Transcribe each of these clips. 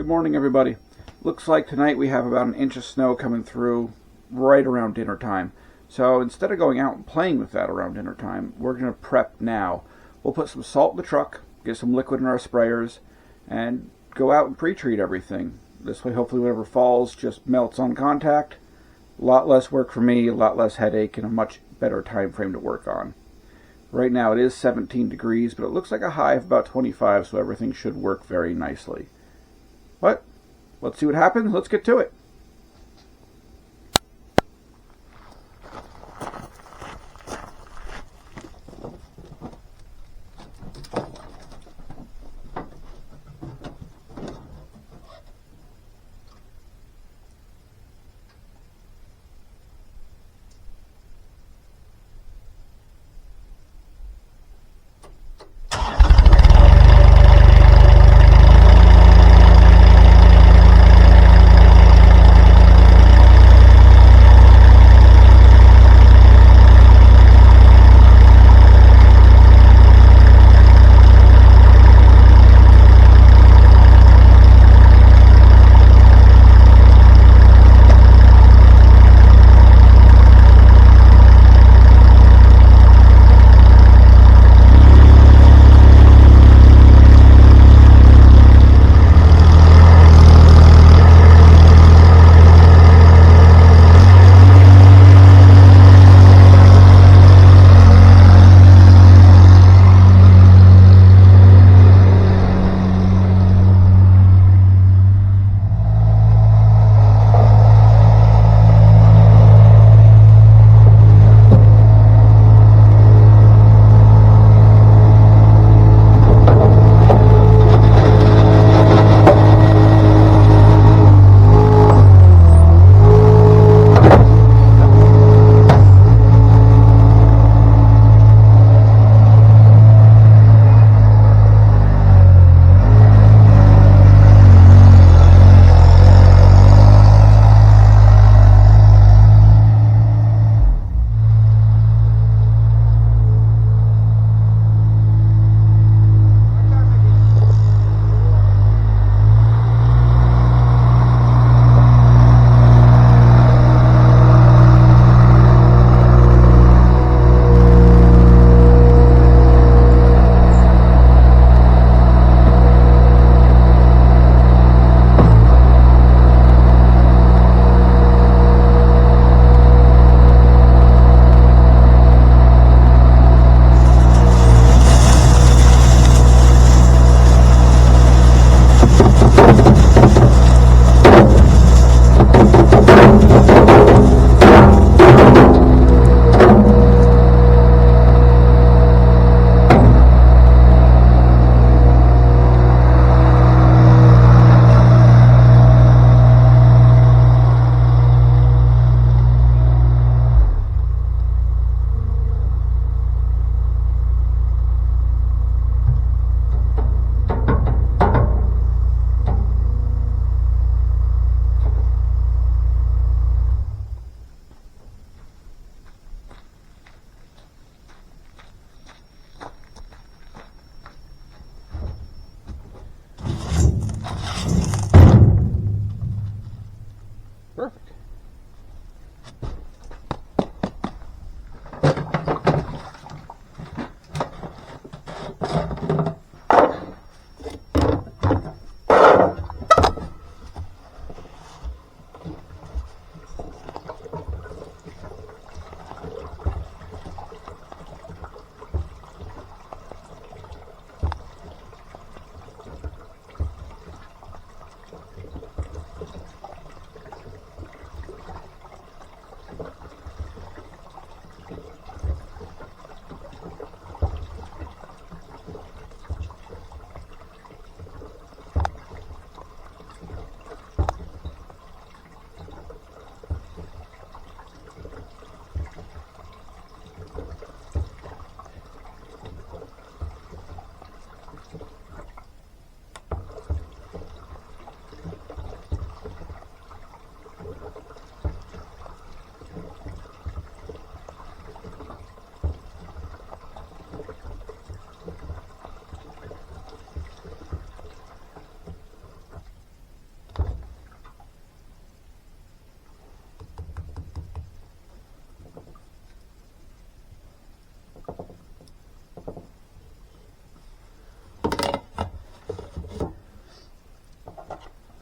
Good morning, everybody. Looks like tonight we have about an inch of snow coming through right around dinner time. So instead of going out and playing with that around dinner time, we're going to prep now. We'll put some salt in the truck, get some liquid in our sprayers, and go out and pre-treat everything. This way, hopefully whatever falls just melts on contact. A lot less work for me, a lot less headache, and a much better time frame to work on. Right now it is 17 degrees, but it looks like a high of about 25, so everything should work very nicely. But let's see what happens. Let's get to it.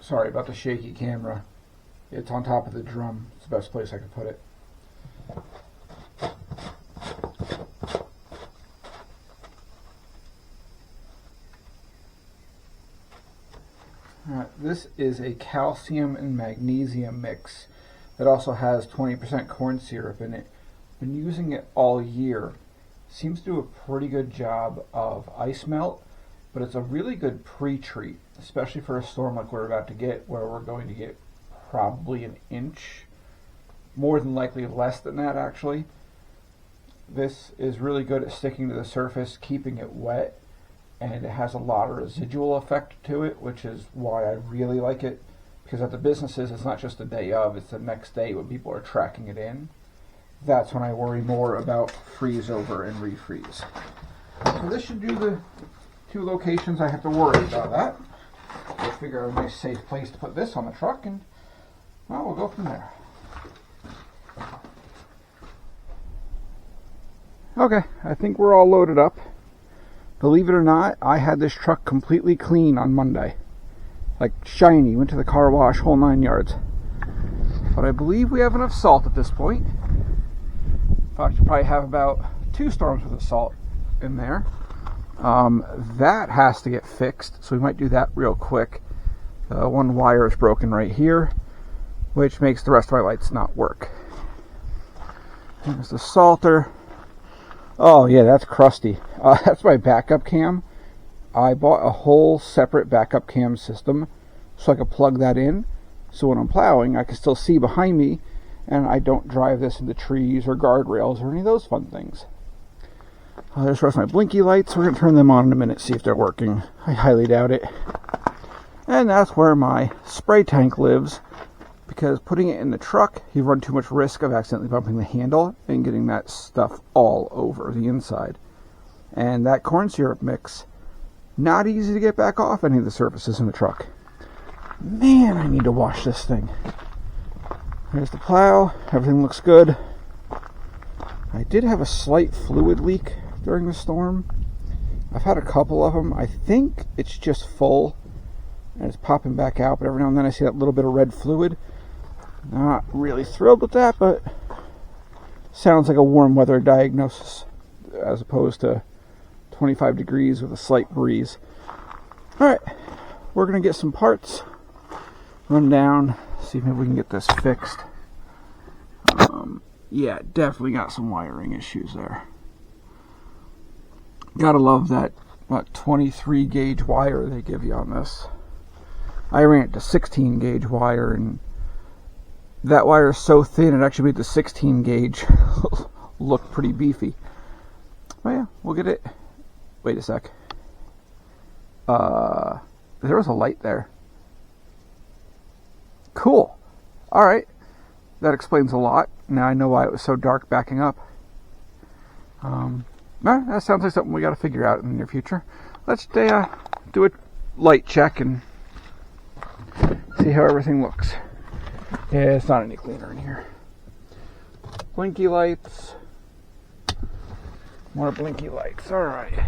Sorry about the shaky camera. It's on top of the drum. It's the best place I could put it. Alright, this is a calcium and magnesium mix that also has 20% corn syrup in it. Been using it all year. Seems to do a pretty good job of ice melt, but it's a really good pre-treat, especially for a storm like we're about to get, where we're going to get probably an inch, more than likely less than that actually. This is really good at sticking to the surface, keeping it wet, and it has a lot of residual effect to it, which is why I really like it, because at the businesses it's not just the day of, it's the next day when people are tracking it in. That's when I worry more about freeze over and refreeze. So this should do the 2 locations I have to worry about that. We'll figure out a nice safe place to put this on the truck, and well, we'll go from there. Okay, I think we're all loaded up. Believe it or not, I had this truck completely clean on Monday. Like shiny, went to the car wash, whole 9 yards. But I believe we have enough salt at this point. In fact, you probably have about 2 storms worth of salt in there. That has to get fixed, so we might do that real quick. One wire is broken right here, which makes the rest of my lights not work. There's the salter. Oh yeah, that's crusty. That's my backup cam. I bought a whole separate backup cam system so I could plug that in, so when I'm plowing I can still see behind me and I don't drive this into trees or guardrails or any of those fun things. There's the rest of my blinky lights. We're going to turn them on in a minute, see if they're working. I highly doubt it. And that's where my spray tank lives, because putting it in the truck, you run too much risk of accidentally bumping the handle and getting that stuff all over the inside. And that corn syrup mix, not easy to get back off any of the surfaces in the truck. Man, I need to wash this thing. There's the plow. Everything looks good. I did have a slight fluid leak during the storm. I've had a couple of them. I think it's just full and it's popping back out, but every now and then I see that little bit of red fluid. Not really thrilled with that, but sounds like a warm weather diagnosis as opposed to 25 degrees with a slight breeze. Alright, we're going to get some parts, run down, see if maybe we can get this fixed. Yeah, definitely got some wiring issues there. Gotta love that, 23 gauge wire they give you on this. I ran it to 16 gauge wire, and that wire is so thin it actually made the 16 gauge look pretty beefy. But yeah, we'll get it. Wait a sec. There was a light there. Cool. Alright. That explains a lot. Now I know why it was so dark backing up. That sounds like something we got to figure out in the near future. Let's do a light check and see how everything looks. Yeah, it's not any cleaner in here. Blinky lights. More blinky lights. Alright.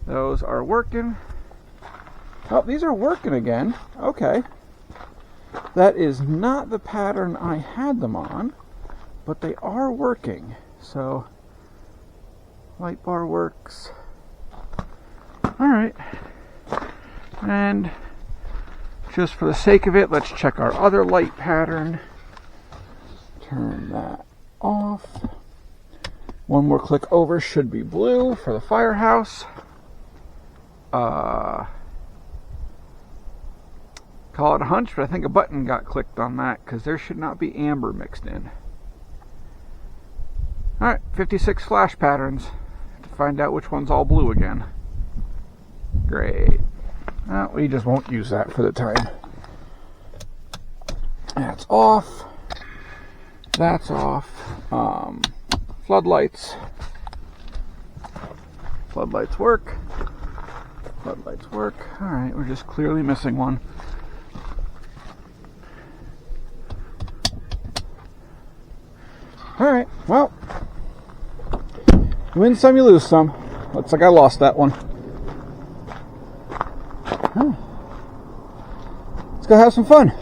Those are working. Oh, these are working again. Okay. That is not the pattern I had them on, but they are working. So, light bar works. Alright. And just for the sake of it, let's check our other light pattern. Turn that off. One more click over should be blue for the firehouse. Call it a hunch, but I think a button got clicked on that because there should not be amber mixed in. Alright, 56 flash patterns to find out which one's all blue again. Great. Well, we just won't use that for the time. That's off. That's off. Floodlights. Floodlights work. Floodlights work. Alright, we're just clearly missing one. Alright, well, you win some, you lose some. Looks like I lost that one. go have some fun.